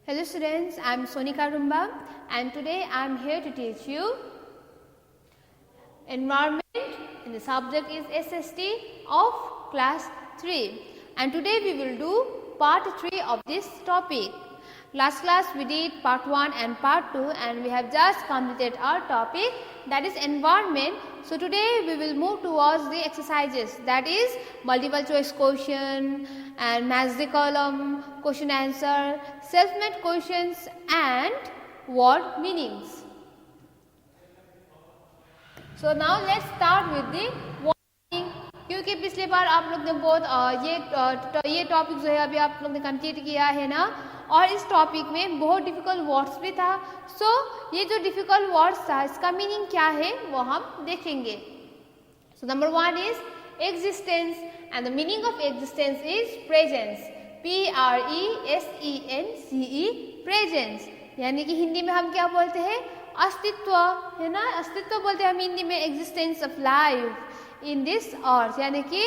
Hello students, I am Sonika Rumba and today I am here to teach you environment and the subject is SST of class 3 and today we will do part 3 of this topic. Last class we did part 1 and part 2 and we have just completed our topic, that is environment. So today we will move towards the exercises, that is multiple choice question and match the column, question answer, self-made questions and word meanings. So now let's start with the word meaning. क्योंकि पिछले बार आप लोग ने बहुत ये topic जो है अभी आप लोग ने कंप्लीट किया है ना, और इस टॉपिक में बहुत डिफिकल्ट वर्ड्स भी था. सो ये जो डिफिकल्ट वर्ड्स था इसका मीनिंग क्या है वो हम देखेंगे. So number 1 is existence and the meaning of existence is presence. PRESENCE presence, यानी कि हिंदी में हम क्या बोलते हैं, अस्तित्व है ना, अस्तित्व बोलते हैं हम हिंदी में. Existence of life in this earth, यानी कि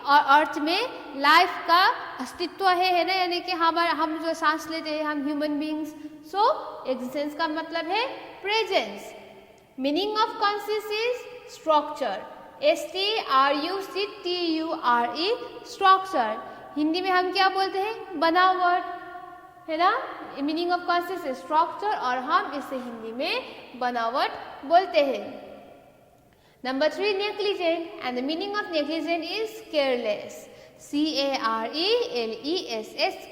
अर्थ में लाइफ का अस्तित्व है ना, यानी कि हम जो सांस लेते हैं हम ह्यूमन बींग्स. सो एग्जिस्टेंस का मतलब है presence. Meaning of conscious is structure. STRUCTURE structure. Hindi में हम क्या बोलते हैं, बनावट है ना. Meaning of conscious is structure और हम इसे हिंदी में बनावट बोलते हैं. Number 3, negligent, and the meaning of negligent is careless. CARELESS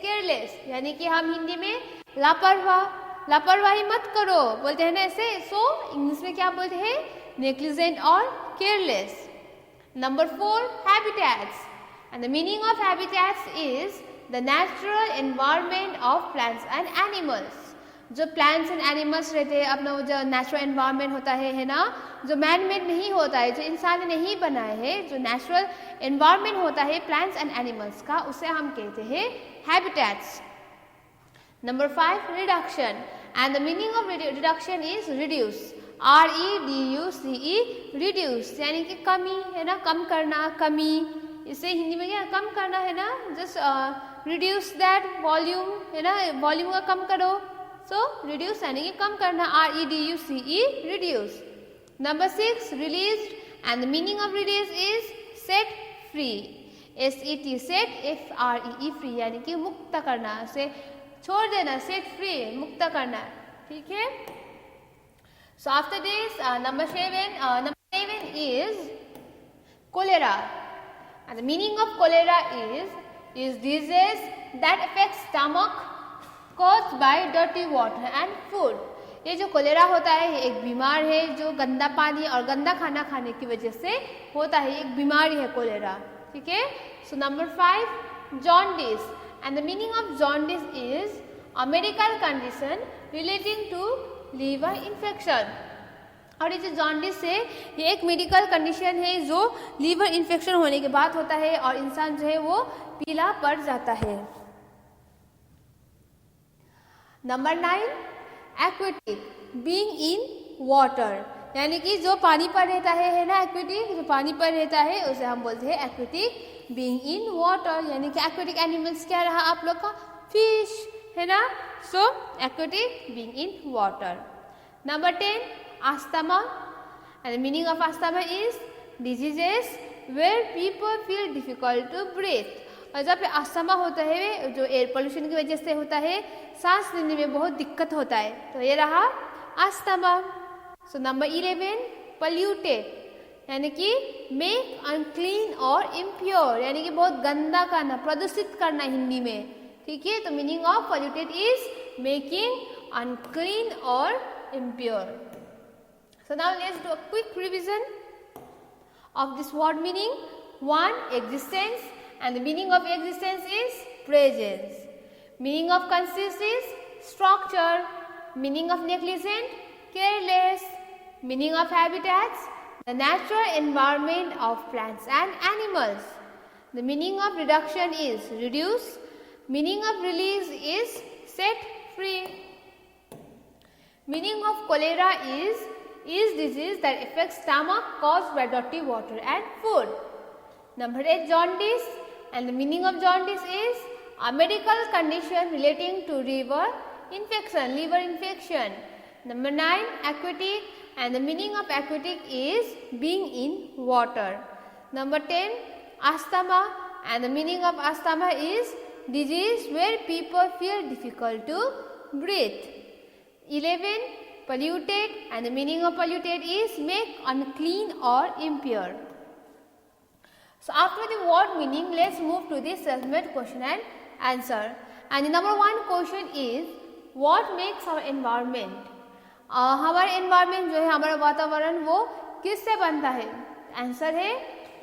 careless, यानी कि हम हिंदी में लापरवाही मत करो बोलते हैं ना ऐसे. सो इंग्लिश में क्या बोलते हैं, negligent और careless. Number 4, habitats, and the meaning of habitats is the natural environment of plants and animals. जो प्लांट्स एंड एनिमल्स रहते हैं अपना वो जो नेचुरल एनवायरनमेंट होता है ना, जो मैन मेड नहीं होता है, जो इंसान ने नहीं बनाए हैं, जो नेचुरल एनवायरनमेंट होता है प्लांट्स एंड एनिमल्स का, उसे हम कहते हैं habitats. Number 5, reduction, and the meaning of reduction is reduce. REDUCE reduce, यानी कि कमी है ना, कम करना, कमी. इसे हिंदी में क्या, कम करना है ना, जस्ट रिड्यूस दैट वॉल्यूम है ना, वॉल्यूम का कम करो. सो रिड्यूस यानी कि कम करना, REDUCE reduce. Number 6, released, and the meaning of release is set free. SET set, FREE free, यानी कि मुक्त करना, उसे छोड़ देना, सेट फ्री, मुक्त करना. ठीक है. सो after this number 7 is cholera, and the meaning of cholera is disease that affects stomach caused by dirty water and food. ये जो कोलेरा होता है ये एक बीमार है जो गंदा पानी और गंदा खाना खाने की वजह से होता है. एक बीमारी है कोलेरा. ठीक है. So number 5, jaundice, and the meaning of jaundice is a medical condition relating to liver infection. और ये जो जॉन्डिस है ये एक मेडिकल कंडीशन है जो लीवर इन्फेक्शन होने के बाद होता है और इंसान जो है वो पीला पड़ जाता है. Number 9, aquatic, being in water, यानी कि जो पानी पर रहता है ना, एक्वेटिक जो पानी पर रहता है उसे हम बोलते हैं एक्वेटिक बीइंग इन वाटर, यानी कि एक्वेटिक एनिमल्स क्या रहा आप लोग का, फिश है ना. So aquatic being in water. Number 10, asthma, and the meaning of asthma is diseases where people feel difficult to breathe. और जब अस्थमा होता है जो एयर पोल्यूशन की वजह से होता है, सांस लेने में बहुत दिक्कत होता है, तो ये रहा अस्थमा. सो नंबर 11, पोल्यूटेड, यानी कि मेक अनक्लीन और इम्प्योर, यानी कि बहुत गंदा करना, प्रदूषित करना हिंदी में. ठीक है. तो meaning of polluted is making unclean और impure. So now let's do a quick revision of this word meaning. 1, existence, and the meaning of existence is presence. Meaning of conscious is structure. Meaning of negligent, careless. Meaning of habitats, the natural environment of plants and animals. The meaning of reduction is reduce. Meaning of release is set free. Meaning of cholera is disease that affects stomach caused by dirty water and food. Number 8, jaundice, and the meaning of jaundice is a medical condition relating to liver infection, liver infection. Number 9, aquatic, and the meaning of aquatic is being in water. Number 10, asthma, and the meaning of asthma is disease where people feel difficult to breathe. 11, polluted, and the meaning of polluted is make unclean or impure. So after the word meaning, let's move to the self-made question and answer. And the number 1 question is what makes our environment? हमारा environment जो है, हमारा वातावरण वो किससे बनता है? Answer है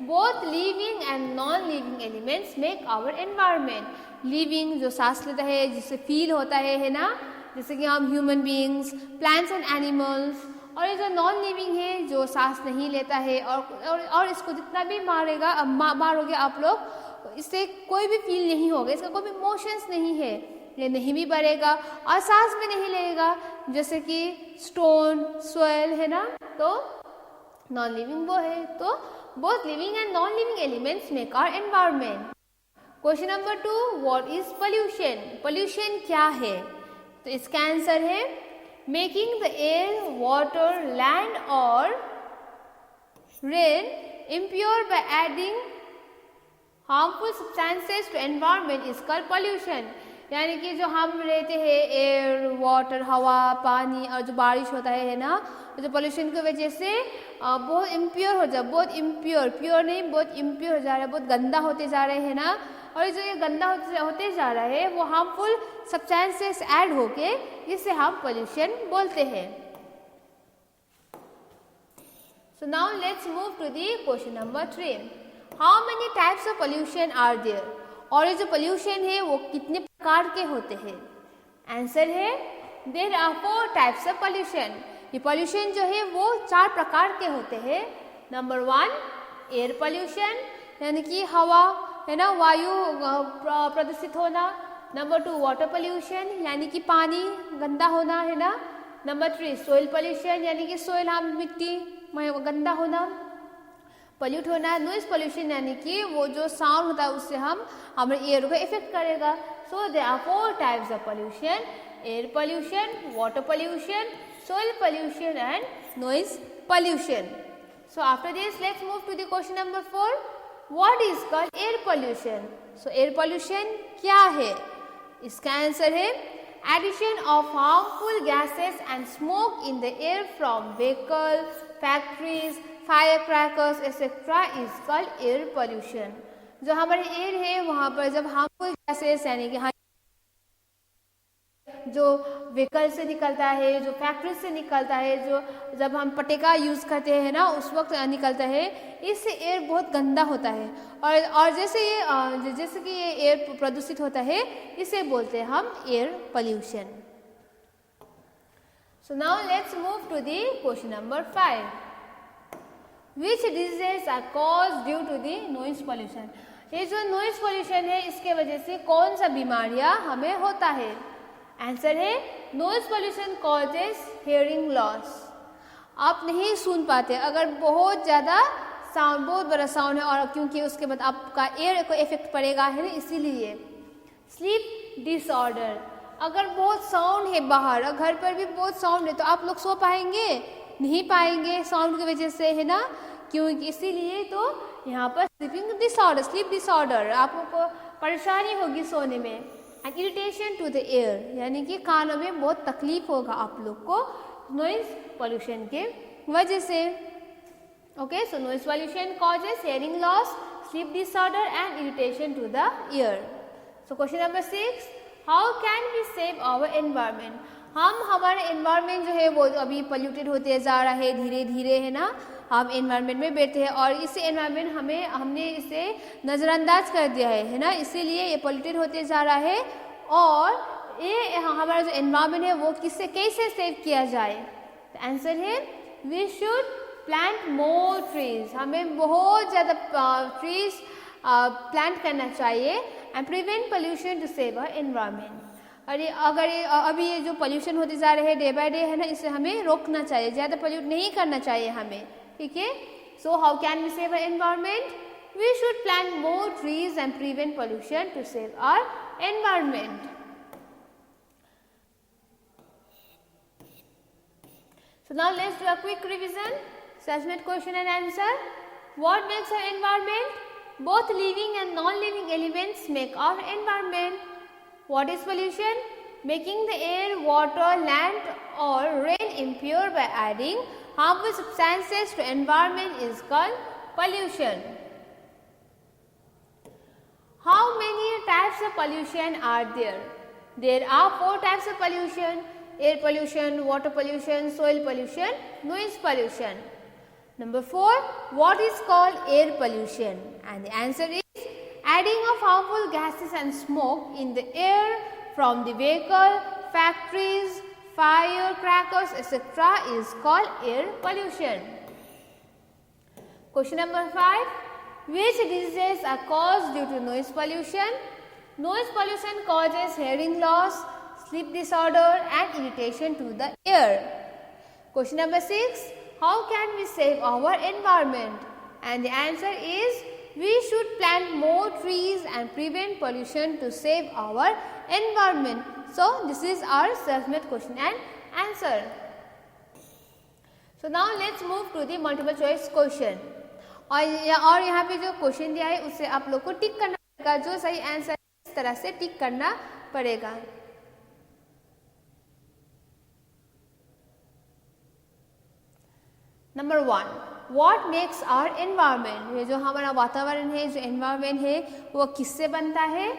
both living and non-living elements make our environment. Living जो सांस लेता है, जिससे फील होता है ना, जैसे कि हम human beings, plants and animals, और ये जो नॉन लिविंग है जो सांस नहीं लेता है और इसको जितना भी मारोगे आप लोग, इससे कोई भी फील नहीं होगा, इसका कोई भी इमोशंस नहीं है, ये नहीं भी बढ़ेगा और सांस भी नहीं लेगा, जैसे कि स्टोन, सोयल है ना, तो नॉन लिविंग वो है. तो both living and non living elements make our environment. Question number 2, what is pollution? Pollution क्या है? तो इसका आंसर है making the air, water, land और rain impure by adding harmful substances to environment is called pollution. यानी कि जो हम रहते हैं एयर, वाटर, हवा, पानी और जो बारिश होता है ना, जो पोल्यूशन की वजह से बहुत इम्प्योर हो जा, बहुत इम्प्योर, प्योर नहीं, बहुत इम्प्योर हो जा रहा है, बहुत गंदा होते जा रहे हैं ना, और जो ये गंदा होते जा रहा है वो हार्मफुल सब्सटेंसेस ऐड होके इसे हम पोल्यूशन बोलते हैं. So now let's move to the question number 3. How many types of pollution are there? और ये जो पोल्यूशन है वो कितने प्रकार के होते हैं? आंसर है there are 4 types of pollution. ये पोल्यूशन जो है वो 4 प्रकार के होते हैं. नंबर 1, एयर पोल्यूशन, यानी कि हवा है ना, वायु प्रदूषित होना. नंबर 2, वाटर पोल्यूशन, यानी कि पानी गंदा होना है ना. नंबर 3, सोइल पोल्यूशन, यानी कि सोइल, हम मिट्टी गंदा होना, पोल्यूट होना. नॉइज पोल्यूशन, यानी कि वो जो साउंड होता है उससे हमारे एयर को इफेक्ट करेगा. So there are 4 types of pollution: air pollution, water pollution, soil pollution and noise pollution. So after this let's move to the question number 4. What is called air pollution? So air pollution क्या है? इसका answer है addition of harmful gases and smoke in the air from vehicles, factories, firecrackers etc. is called air pollution. जो हमारे air है वहाँ पर जब harmful gases यानी कि जो व्हीकल से निकलता है, जो फैक्ट्री से निकलता है, जो जब हम पटेका यूज़ करते हैं ना उस वक्त निकलता है, इससे एयर बहुत गंदा होता है. और जैसे कि ये एयर प्रदूषित होता है, इसे बोलते हैं हम air pollution. So now let's move to the question number 5. Which diseases are cause due to the noise pollution? ये जो नॉइज पोल्यूशन है इसके वजह से कौन सा बीमारियां हमें होता है? आंसर है noise pollution causes hearing loss. आप नहीं सुन पाते अगर बहुत ज़्यादा साउंड, बहुत बड़ा साउंड है, और क्योंकि उसके बाद आपका एयर को इफेक्ट पड़ेगा है ना, इसीलिए. स्लीप डिसऑर्डर, अगर बहुत साउंड है बाहर और घर पर भी बहुत साउंड है तो आप लोग सो पाएंगे? नहीं पाएंगे साउंड की वजह से, है ना, क्योंकि इसीलिए तो यहाँ पर स्लीपिंग डिसऑर्डर, स्लीप डिसऑर्डर, आपको परेशानी होगी सोने में. And irritation to the air, यानी कि कानों में बहुत तकलीफ होगा आप लोग को नॉइज पोल्यूशन के वजह से. Okay, so noise pollution causes hearing loss, sleep disorder and irritation to the ear. So question number 6, how can we save our environment? हम हमारे एनवायरनमेंट जो है वो अभी पोल्यूटेड होते जा रहा है धीरे धीरे, है ना. हम एनवायरनमेंट में बैठे हैं और इस एनवायरनमेंट हमने इसे नज़रअंदाज कर दिया है ना, इसीलिए ये पोल्यूटेड होते जा रहा है. और ये हमारा जो एनवायरनमेंट है वो कैसे सेव किया जाए? तो आंसर है we should plant more trees. हमें बहुत ज़्यादा ट्रीज प्लांट करना चाहिए. And prevent pollution to save our environment. अभी ये जो पोल्यूशन होते जा रहे हैं डे बाय डे, है ना, इसे हमें रोकना चाहिए, ज़्यादा पोल्यूट नहीं करना चाहिए हमें. ठीक है. So how can we save our environment? We should plant more trees and prevent pollution to save our environment. So now let's do a quick revision. Self-made question and answer. What makes our environment? Both living and non-living elements make our environment. What is pollution? Making the air, water, land or rain impure by adding harmful substances to environment is called pollution. How many types of pollution are there? There are 4 types of pollution: air pollution, water pollution, soil pollution, noise pollution. Number 4, what is called air pollution? And the answer is adding of harmful gases and smoke in the air from the vehicle, factories, firecrackers, etc. is called air pollution. Question number 5. Which diseases are caused due to noise pollution? Noise pollution causes hearing loss, sleep disorder and irritation to the ear. Question number 6. How can we save our environment? And the answer is we should plant more trees and prevent pollution to save our environment. So this is our self-made question and answer. So now let's move to the multiple choice question. और यहाँ पे जो question दिया है उससे आप लोग को टिक करना पड़ेगा, जो सही आंसर इस तरह से टिक करना पड़ेगा. Number 1, what makes our environment? ये जो हमारा वातावरण है, जो एनवायरनमेंट है वो किससे बनता है?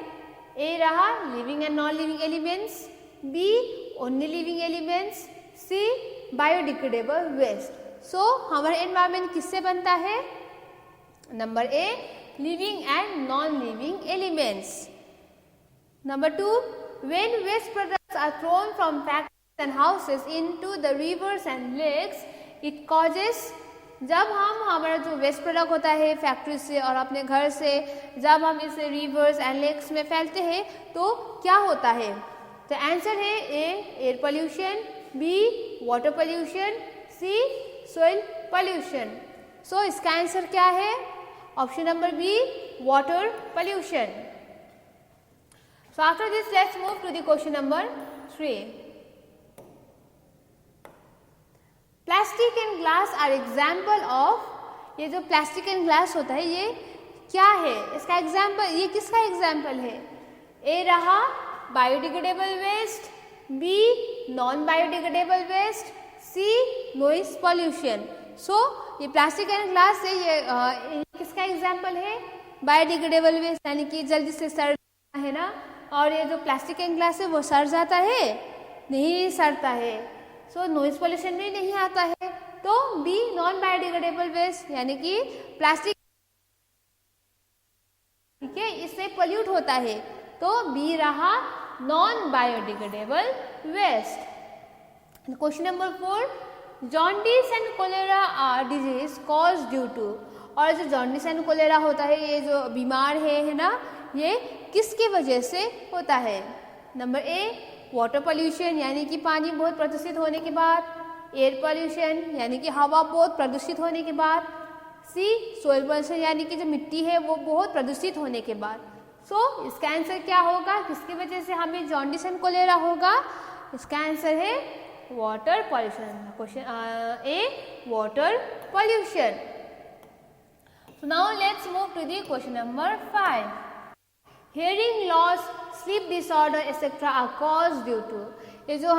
ए रहा living and non living elements, B only living elements, C biodegradable waste. So हमारा एनवायरनमेंट किससे बनता है? Number A living and non living elements. Number 2, when waste products are thrown from factories and houses into the rivers and lakes it causes. जब हम हमारा जो waste product होता है फैक्ट्री से और अपने घर से जब हम इसे रिवर्स एंड लेक्स में फैलते हैं तो क्या होता है? तो आंसर है A air pollution, B water pollution, C soil pollution. So इसका आंसर क्या है? Option number B water pollution. So after this let's move to the question number 3. Plastic and glass are example of. ये जो plastic and glass होता है ये क्या है? इसका एग्जाम्पल, ये किसका एग्जाम्पल है? ए रहा biodegradable waste, B non biodegradable waste, C noise pollution. So ये प्लास्टिक एंड ग्लास से ये किसका एग्जाम्पल है? बायोडिग्रेडेबल वेस्ट, यानी कि जल्दी से सड़ जाता है ना. और ये जो प्लास्टिक एंड ग्लास है वो सड़ जाता है? नहीं सड़ता है. सो नॉइज पोल्यूशन में नहीं आता है. तो बी नॉन बायोडिग्रेडेबल वेस्ट, यानी कि प्लास्टिक, ठीक है, इससे पोल्यूट होता है. तो बी रहा non biodegradable waste. Question number 4, jaundice and cholera are disease cause due to. और जो जॉन्डिस एंड कोलेरा होता है, ये जो बीमार है ना, ये किसके वजह से होता है? नंबर ए वाटर पोल्यूशन, यानी कि पानी बहुत प्रदूषित होने के बाद. एयर पोल्यूशन, यानी कि हवा बहुत प्रदूषित होने के बाद. सी सोइल पोल्यूशन, यानी कि जो मिट्टी है वो बहुत प्रदूषित होने के बाद. सो इसका आंसर क्या होगा? किसकी वजह से हमें जॉन्डिस एंड कोलेरा होगा? इसका आंसर है water pollution. Question A water pollution. So now let's move to the question number 5. Hearing loss, sleep disorder etcetera are cause due to. ये जो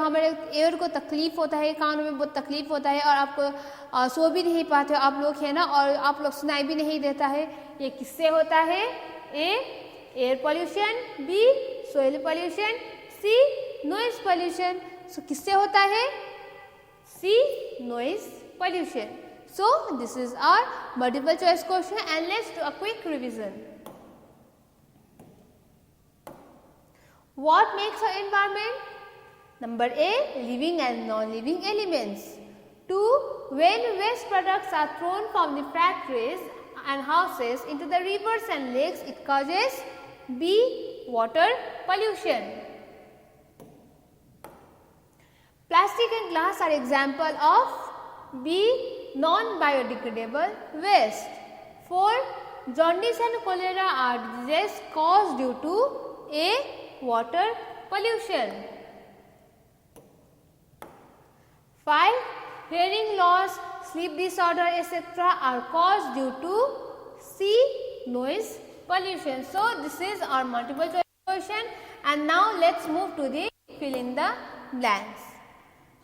हमारे एयर को तकलीफ होता है, कानों में बहुत तकलीफ होता है और आपको सो भी नहीं पाते हो आप लोग, है ना, और आप लोग सुनाई भी नहीं देता है, ये किससे होता है? A air pollution, B soil pollution, C noise pollution. So किससे होता है? C noise pollution. So this is our multiple choice question and let's do a quick revision. What makes our environment? Number A, living and non-living elements. 2, when waste products are thrown from the factories and houses into the rivers and lakes, it causes B, water pollution. Plastic and glass are example of B, non-biodegradable waste. 4, jaundice and cholera are diseases caused due to A, water pollution. 5. Hearing loss, sleep disorder, etc. are caused due to C. Noise pollution. So this is our multiple choice question, and now let's move to the fill in the blanks.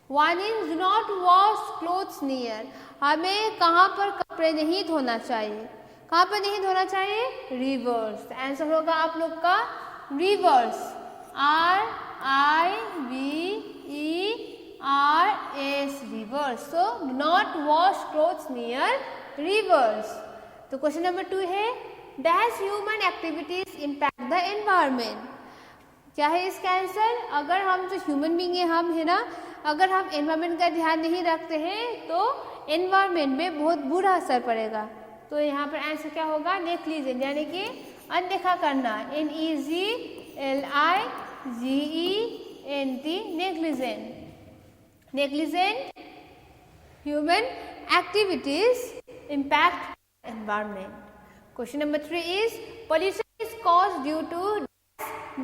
1 is do not wash clothes near. हमें कहाँ पर कपड़े नहीं धोना चाहिए? कहाँ पर नहीं धोना चाहिए? रिवर्स. आंसर होगा आप लोग का reverse. RIVERS, reverse. So do not wash clothes near rivers. तो क्वेश्चन नंबर 2 है dash human activities impact the environment. क्या है इसका आंसर? अगर हम जो ह्यूमन बींग है हम है ना, अगर हम एनवायरमेंट का ध्यान नहीं रखते हैं तो एनवायरमेंट में बहुत बुरा असर पड़ेगा. तो यहाँ पर आंसर क्या होगा? नेग्लिजेंट, यानी कि अनदेखा करना. NEGLIGENT, negligent. Negligent human activities impact environment. Question number 3 is pollution is caused due to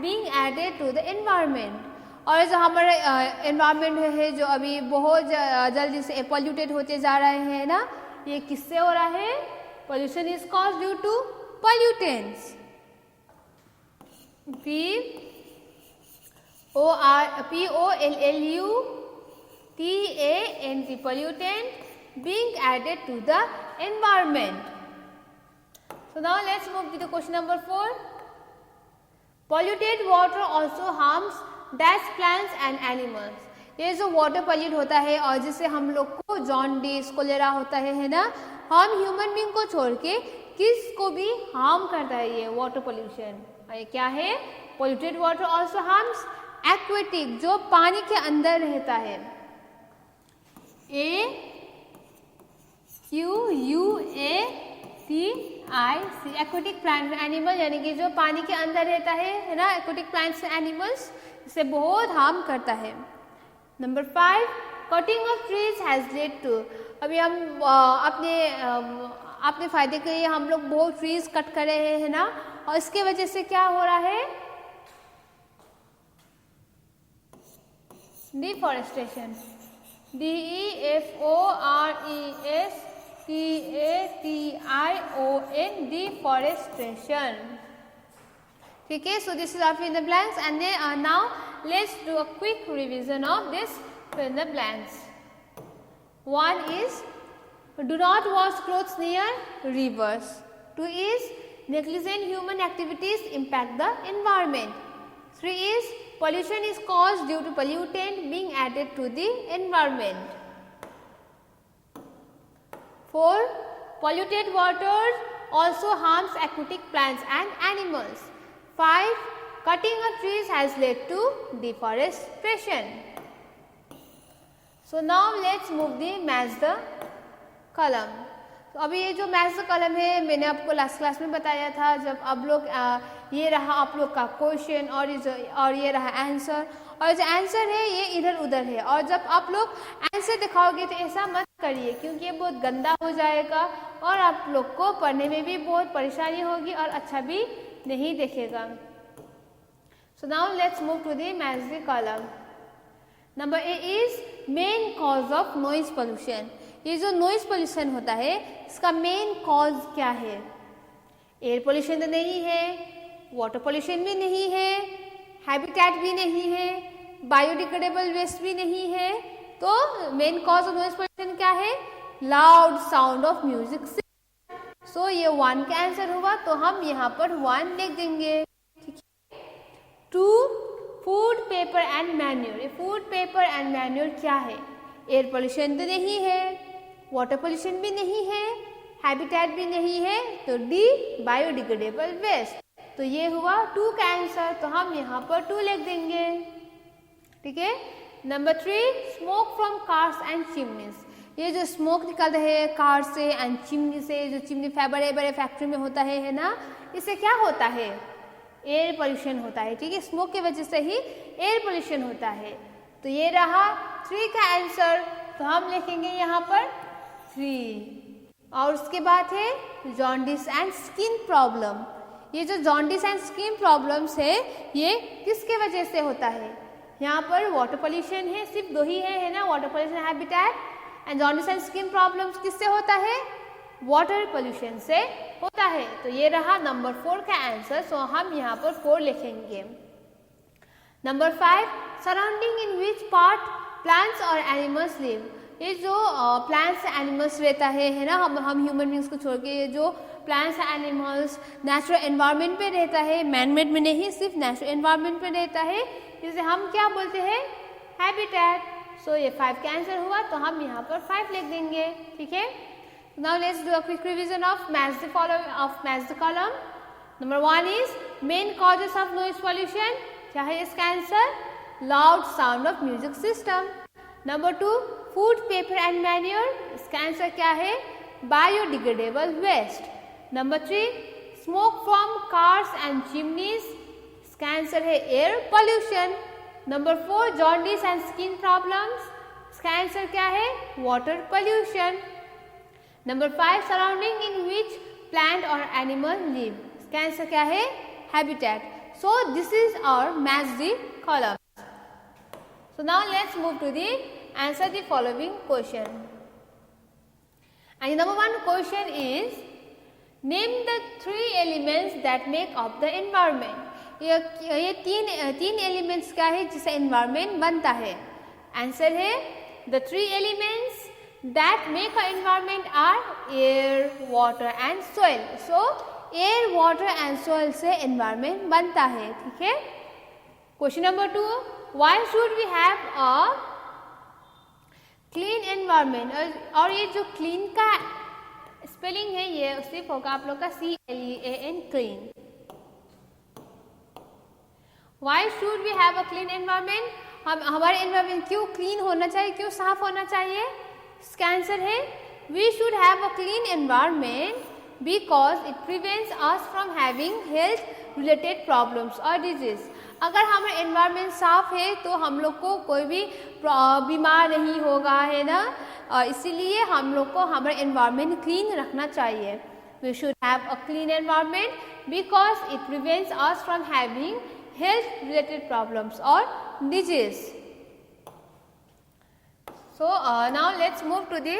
being added to the environment. और जो हमारा environment है जो अभी बहुत जल्दी से polluted होते जा रहे हैं ना, ये किससे हो रहा है? Pollution is caused due to pollutants. POLLUTANT, pollutant being added to the environment. So now let's move to the question number 4. Polluted water also harms dash plants and animals. ये जो वाटर पॉल्यूट होता है और जिससे हम लोग को jaundice cholera होता है ना, हम ह्यूमन बींग को छोड़ के किसको भी हार्म करता है ये वाटर पोल्यूशन. ये क्या है? Polluted water also harms aquatic, जो पानी के अंदर रहता है. AQUATIC, एक्वेटिक प्लांट एनिमल, यानी कि जो पानी के अंदर रहता है ना, एक्वेटिक प्लांट्स एनिमल्स, इसे बहुत हार्म करता है. Number 5, cutting of trees has led to. अभी हम अपने फायदे के लिए हम लोग बहुत ट्रीज कट कर रहे हैं ना, और इसके वजह से क्या हो रहा है? डिफॉरेस्टेशन. DEFORESTATION, deforestation. ठीक है. So this is our fill in the blanks, and then now let's do a quick revision of this fill in the blanks. 1 is do not wash clothes near rivers. 2 is negligent human activities impact the environment. 3 is pollution is caused due to pollutant being added to the environment. 4, polluted water also harms aquatic plants and animals. 5, cutting of trees has led to deforestation. So now let's move the match the column. तो अभी ये जो match the column है मैंने आपको last class में बताया था, जब आप लोग ये रहा आप लोग का क्वेश्चन और ये रहा आंसर, और जो आंसर है ये इधर उधर है. और जब आप लोग आंसर दिखाओगे तो ऐसा मत करिए, क्योंकि ये बहुत गंदा हो जाएगा और आप लोग को पढ़ने में भी बहुत परेशानी होगी और अच्छा भी नहीं दिखेगा. So now let's move to the match the column. Number A is main cause of noise pollution. ये जो नॉइज पोल्यूशन होता है इसका मेन कॉज क्या है? एयर पोल्यूशन तो नहीं है, वाटर पोल्यूशन भी नहीं है, हैबिटेट भी नहीं है, बायोडिग्रेडेबल वेस्ट भी नहीं है. तो main cause of noise pollution क्या है? Loud sound of music. So ये 1 का आंसर होगा, तो हम यहाँ पर 1 लिख देंगे. ठीक है. 2, फूड पेपर एंड मैन्योर. ये फूड पेपर एंड मैन्योर क्या है? एयर पोल्यूशन तो नहीं है, वाटर पोल्यूशन भी नहीं है, हैबिटेट भी नहीं है, तो डी बायोडिग्रेडेबल वेस्ट. तो ये हुआ 2 का आंसर, तो हम यहाँ पर 2 लिख देंगे. ठीक है. Number 3, smoke from cars and chimneys. ये जो स्मोक निकलता है कार से एंड चिमनी से, जो चिमनी बड़े बड़े फैक्ट्री में होता है ना, इससे क्या होता है? एयर पोल्यूशन होता है. ठीक है. स्मोक की वजह से ही एयर पोल्यूशन होता है. तो ये रहा 3 का आंसर, तो हम लिखेंगे यहाँ पर 3. और उसके बाद है जॉन्डिस एंड स्किन प्रॉब्लम. ये जो जॉन्डिस एंड स्किन प्रॉब्लम्स है ये किसके वजह से होता है? यहाँ पर वाटर पोल्यूशन है, सिर्फ दो ही है ना, water pollution, habitat and jaundice and skin problems किससे होता है? वाटर पोल्यूशन से होता है। तो ये रहा नंबर 4 का आंसर। सो हम यहाँ पर 4 लिखेंगे। Number 5, surrounding in which part plants और एनिमल्स लिव। ये जो प्लांट्स एनिमल्स रहता है ना, हम ह्यूमन बींग्स को छोड़ के ये जो प्लांट्स एनिमल्स नेचुरल एनवायरनमेंट पे रहता है, मैनमेड में नहीं, सिर्फ नेचुरल एनवायरनमेंट पे रहता है, जिसे हम क्या बोलते हैं? हैबिटेट। सो ये 5 का आंसर हुआ, तो हम यहाँ पर 5 लिख देंगे। ठीक है, now let's do a quick revision of match the following of match the column. Number 1 is main causes of noise pollution. क्या है इसका answer? Loud sound of music system. Number 2 food, paper and manure. इसका answer क्या है? Biodegradable waste. Number 3 smoke from cars and chimneys. इसका answer है air pollution. Number 4 jaundice and skin problems. इसका answer क्या है? Water pollution. Number 5 surrounding in which plant और animal live. इसका आंसर क्या है? Habitat. So this is our match the column. So now let's move to the answer the following question. And number 1 question is name the 3 elements that make up the environment. ये तीन elements क्या है जिससे environment बनता है? Answer है the 3 elements that make a environment are air, water and soil. So air, water and soil से environment बनता है। ठीक है। Question number 2 why should we have a clean environment. और ये जो क्लीन का स्पेलिंग है ये सिर्फ होगा आप लोग का CLEAN, clean. Why should we have a clean environment. हमारे एनवायरमेंट क्यों क्लीन होना चाहिए, क्यों साफ होना चाहिए? इसका आंसर है we should have a clean environment because it prevents us from having health related problems और डिजीज। अगर हमारा एनवायरनमेंट साफ है तो हम लोग को कोई भी बीमार नहीं होगा, है ना। इसीलिए हम लोग को हमारा एनवायरनमेंट क्लीन रखना चाहिए। We should have a clean environment because it prevents us from having health related problems और disease. So now let's move to the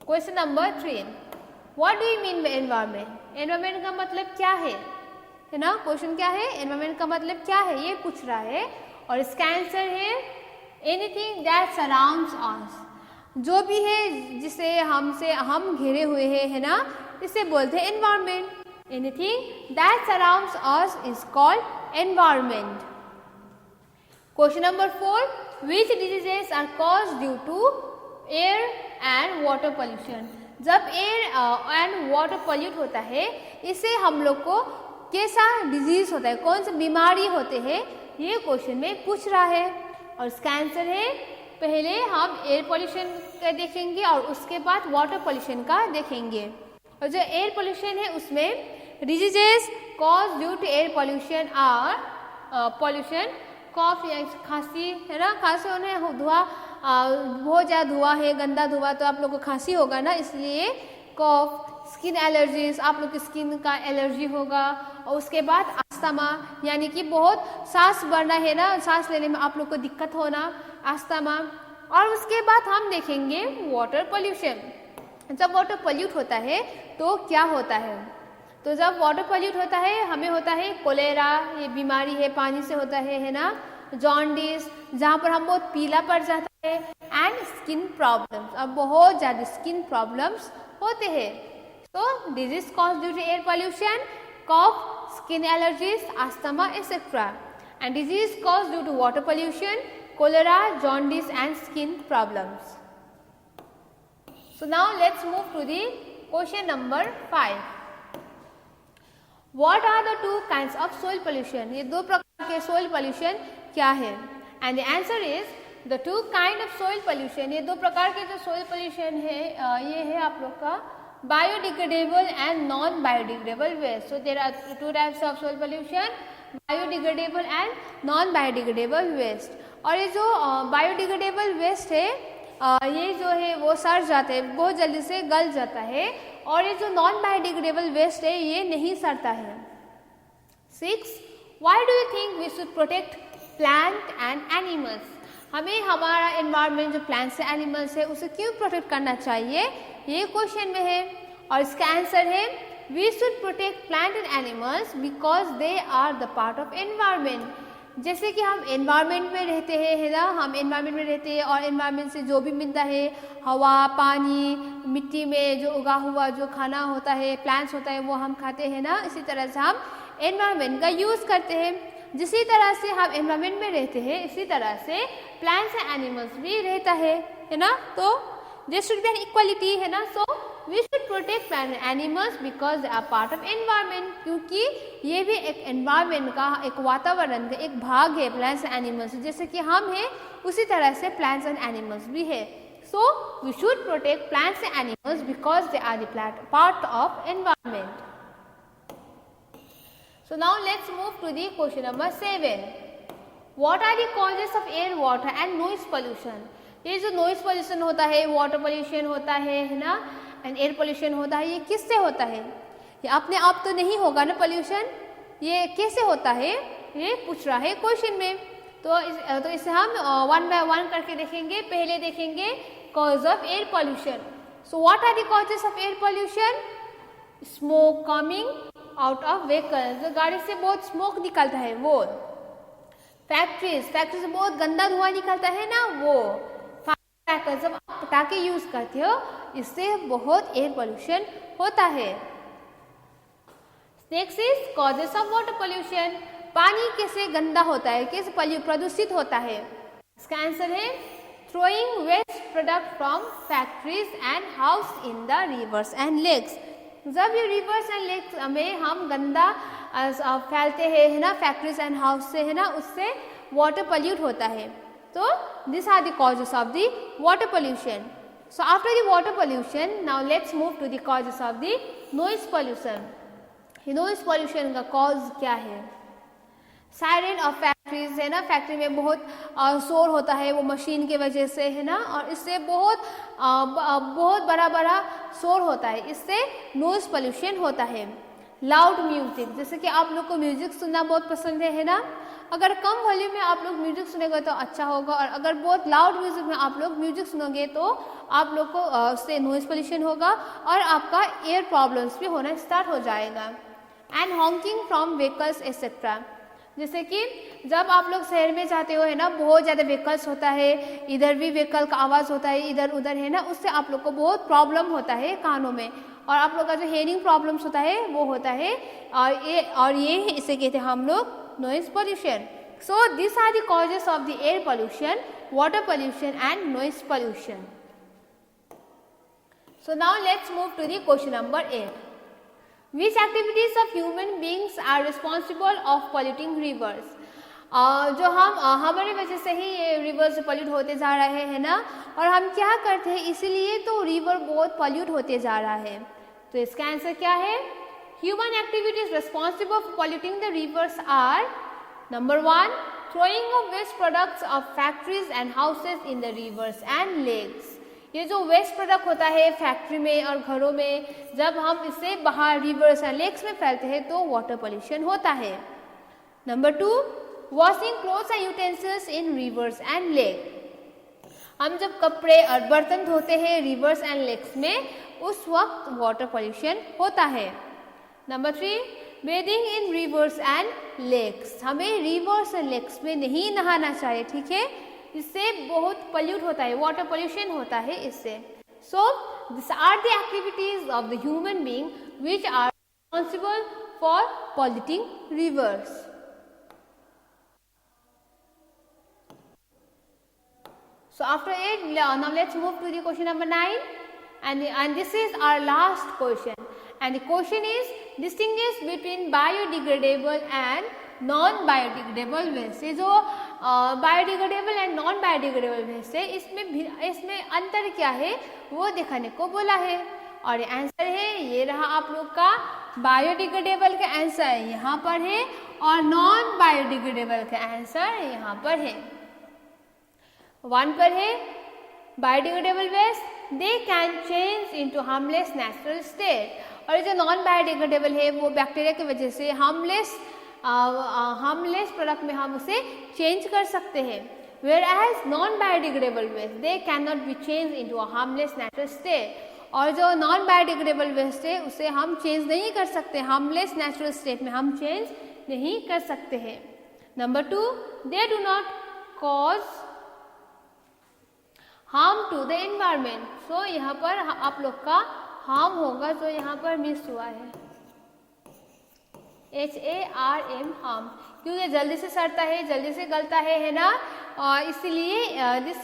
question number 3। What do you mean by environment. Environment का मतलब क्या है ना। Question क्या है? Environment का मतलब क्या है, ये पूछ रहा है। और इसका आंसर है एनीथिंग दैट सराउंड्स अस। जो भी है जिसे हम घिरे हुए हैं, है ना, इसे बोलते हैं environment. Anything that surrounds us is called environment. Question number 4 which diseases are cause due to air and water pollution. जब एयर एंड वाटर पोल्यूट होता है, इससे हम लोग को कैसा डिजीज होता है, कौन सी बीमारी होते हैं, ये क्वेश्चन में पूछ रहा है। और इसका आंसर है पहले हम एयर पोल्यूशन का देखेंगे और उसके बाद वाटर पोल्यूशन का देखेंगे। और जो एयर पोल्यूशन है उसमें diseases cause due to air pollution are pollution, cough या खांसी, है ना। खांसी होने धुआं, बहुत ज़्यादा धुआं है, गंदा धुआं, तो आप लोग को खांसी होगा ना, इसलिए कॉफ। स्किन एलर्जीज, आप लोग की स्किन का एलर्जी होगा। और उसके बाद अस्थमा, यानी कि बहुत सांस भरना, है ना, सांस लेने में आप लोग को दिक्कत होना, अस्थमा। और उसके बाद हम देखेंगे वाटर पोल्यूशन। जब वाटर पोल्यूट होता है तो क्या होता है? तो जब वाटर पोल्यूट होता है हमें होता है कोलेरा, ये बीमारी है, पानी से होता है ना। जॉन्डिस, जहाँ पर हम बहुत पीला पड़ जाता है। एंड स्किन प्रॉब्लम्स, अब बहुत ज़्यादा स्किन प्रॉब्लम्स होते हैं। So disease caused due to air pollution, cough, skin allergies, asthma, etc. And disease caused due to water pollution, cholera, jaundice and skin problems. So now let's move to the question number 5. What are the 2 kinds of soil pollution? ये 2 प्रकार के soil pollution क्या है? And the answer is the 2 kind of soil pollution. ये 2 प्रकार के जो soil pollution है, ये है आप लोग का biodegradable and non-biodegradable waste. So there are 2 types of soil pollution, biodegradable and non-biodegradable waste. और ये जो biodegradable waste है, ये जो है वो सड़ जाते हैं, बहुत जल्दी से गल जाता है। और ये जो non-biodegradable waste है ये नहीं सड़ता है। 6 why do you think we should protect plant and animals. हमें हमारा एनवायरनमेंट जो प्लांट्स है एनिमल्स है उसे क्यों प्रोटेक्ट करना चाहिए, ये क्वेश्चन में है। और इसका आंसर है we should protect plant and animals because they are the part of environment. जैसे कि हम एनवायरनमेंट में रहते हैं, है ना, हम एनवायरनमेंट में रहते हैं और एनवायरनमेंट से जो भी मिलता है, हवा, पानी, मिट्टी में जो उगा हुआ जो खाना होता है, प्लांट्स होता है, वो हम खाते हैं ना। इसी तरह से हम एनवायरनमेंट का यूज़ करते हैं। जिसी तरह से हम एनवायरनमेंट में रहते हैं, इसी तरह से प्लांट्स एंड एनिमल्स भी रहता है ना। तो there should be an equality, है ना। So we should protect plant and animals because they are part of environment, क्योंकि ये भी एक एनवायरनमेंट का, एक वातावरण का एक भाग है प्लांट्स एंड एनिमल्स। जैसे कि हम हैं उसी तरह से प्लांट्स एंड एनिमल्स भी है। So we should protect plants and animals because they are the part of environment. So now let's move to the question number 7. What are the causes of air, water and noise pollution? ये जो noise pollution होता है, water pollution होता है ना, and air pollution होता है, ये किससे होता है? ये अपने आप तो नहीं होगा ना pollution, ये कैसे होता है ये पूछ रहा है क्वेश्चन में। तो इसे हम वन बाय वन करके देखेंगे। पहले देखेंगे cause of air pollution. So what are the causes of air pollution? Smoke coming out of vehicle, जो गाड़ी से बहुत स्मोक निकलता है वो। फैक्ट्री से बहुत गंदा धुआं निकलता है ना, वो। फायर जब आप पटाखे यूज करते हो, इससे बहुत एयर पोल्यूशन होता है। Next is causes of water pollution. पानी कैसे गंदा होता है, कैसे प्रदूषित होता है? इसका आंसर है throwing waste product from factories and house in the rivers and lakes. जब ये रिवर्स एंड लेक्स में हम गंदा फैलते हैं, है ना, फैक्ट्रीज एंड हाउस से, है ना, उससे वाटर पोल्यूट होता है। तो this are the causes of the water pollution. So after the water pollution now let's move to the causes of the noise pollution. Noise pollution का कॉज क्या है? सायरन ऑफ फैक्ट्रीज, है ना, factory में बहुत शोर होता है, वो मशीन के वजह से, है ना, और इससे बहुत बड़ा शोर होता है, इससे नॉइज पोल्यूशन होता है। लाउड म्यूजिक, जैसे कि आप लोग को म्यूजिक सुनना बहुत पसंद है ना, अगर कम वॉल्यूम में आप लोग म्यूजिक सुनेंगे तो अच्छा होगा, और अगर बहुत लाउड म्यूजिक में आप लोग म्यूजिक सुनोगे तो आप लोग को उससे नॉइज पोल्यूशन होगा और आपका एयर प्रॉब्लम्स भी होना स्टार्ट हो जाएगा। And Hawking from vehicles etcetera, जैसे कि जब आप लोग शहर में जाते हो, है ना, बहुत ज़्यादा व्हीकल्स होता है, इधर भी व्हीकल का आवाज़ होता है, इधर उधर, है ना, उससे आप लोग को बहुत प्रॉब्लम होता है कानों में, और आप लोग का जो हेयरिंग प्रॉब्लम्स होता है वो होता है, और ये इसे कहते हैं हम लोग noise pollution. So this are the causes of the air pollution, water pollution and noise pollution. So now let's move to the question number 8. Which activities of human beings are responsible of polluting rivers? जो हम हमारे वजह से ही ये reverse pollute होते जा रहे हैं ना, और हम क्या करते हैं इसीलिए तो रिवर बहुत पोल्यूट होते जा रहा है। तो इसका आंसर क्या है? Human activities responsible for polluting the rivers are number 1 throwing of waste products of factories and houses in the rivers and lakes. ये जो वेस्ट प्रोडक्ट होता है फैक्ट्री में और घरों में, जब हम इसे बाहर रिवर्स या लेक्स में फैलते हैं तो वाटर पोल्यूशन होता है। Number 2 washing clothes and utensils in rivers and lake. हम जब कपड़े और बर्तन धोते हैं रिवर्स एंड लेक्स में, उस वक्त वाटर पोल्यूशन होता है। Number 3 bathing in rivers and lakes. हमें रिवर्स एंड लेक्स में नहीं नहाना चाहिए, ठीक है, इससे बहुत पोल्यूट होता है, वाटर पोल्यूशन होता है इससे। So this are the activities of the human being which are responsible for polluting rivers. So after 8, now let's move to the question number 9, and this is our last question, and the question is distinguish between biodegradable and non-biodegradable waste। ये जो biodegradable and non biodegradable waste है, इसमें अंतर क्या है वो दिखाने को बोला है, और आंसर है ये रहा आप लोग का बायोडिग्रेडेबल का आंसर यहाँ पर है, और नॉन बायोडिग्रेडेबल का आंसर यहाँ पर है। 1 पर है biodegradable waste they can change into harmless natural state, और जो नॉन बायोडिग्रेडेबल है वो बैक्टीरिया की वजह से हार्मलेस हार्मलेस प्रोडक्ट में हम उसे चेंज कर सकते हैं। Whereas non-biodegradable waste they cannot be changed into a harmless natural state. और जो नॉन बायोडिग्रेडेबल वेस्ट है उसे हम चेंज नहीं कर सकते, हार्मलेस नेचुरल स्टेट में हम चेंज नहीं कर सकते हैं। Number 2, they do not cause harm to the environment. So यहाँ पर आप लोग का हार्म होगा जो यहाँ पर मिस हुआ है, HARM, हार्म, क्योंकि जल्दी से सड़ता है, जल्दी से गलता है ना, इसलिए this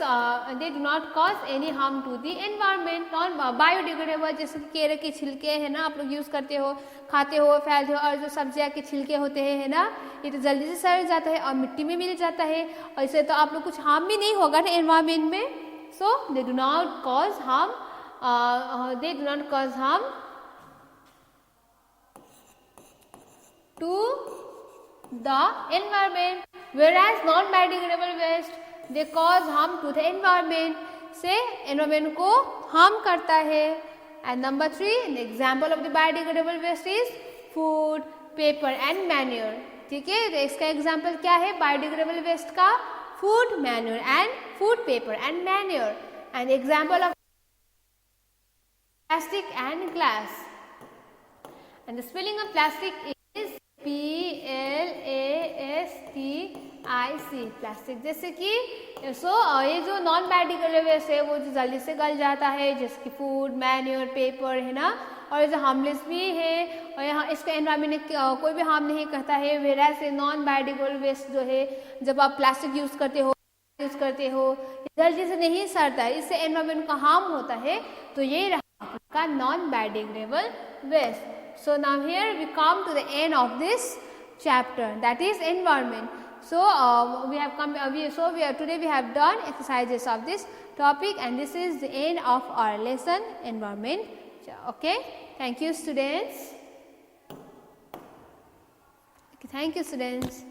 they do not cause any harm to the environment. Non biodegradable जैसे कि केले के छिलके है ना, आप लोग यूज़ करते हो, खाते हो, फैलते हो, और जो सब्जियाँ के छिलके होते हैं है ना, ये तो जल्दी से सड़ जाता है और मिट्टी में मिल जाता है, और इससे तो आप लोग कुछ हार्म भी नहीं होगा ना एनवायरमेंट में। So they do not cause harm, they do not cause harm to the environment, whereas non-biodegradable waste they cause harm to the environment, से environment को harm करता है। And number 3, an example of the biodegradable waste is food, paper and manure। ठीक है, तो इसका example क्या है बायोडिग्रेडेबल वेस्ट का? Food, manure and food paper and manure. And example of plastic and glass. And the spelling of plastic is PLASTIC, plastic. जैसे कि ये जो नॉन बायोडिग्रेडेबल वेस्ट है वो जो जल्दी से गल जाता है, जैसे कि फूड, मैन्योर, पेपर है ना, और ये जो हार्मलेस भी है और यहाँ इसका एनवायरमेंट में कोई भी हार्म नहीं करता है। वेरास नॉन बायोडिग्रेडेबल वेस्ट जो है, जब आप प्लास्टिक यूज़ करते हो जल्दी से नहीं सड़ता है, इससे एनवायरमेंट का हार्म होता है। तो ये रहा आपका non biodegradable waste. So now here we come to the end of this chapter, that is environment. So we have come. Today we have done exercises of this topic, and this is the end of our lesson, environment. Okay, thank you, students. Okay, thank you, students.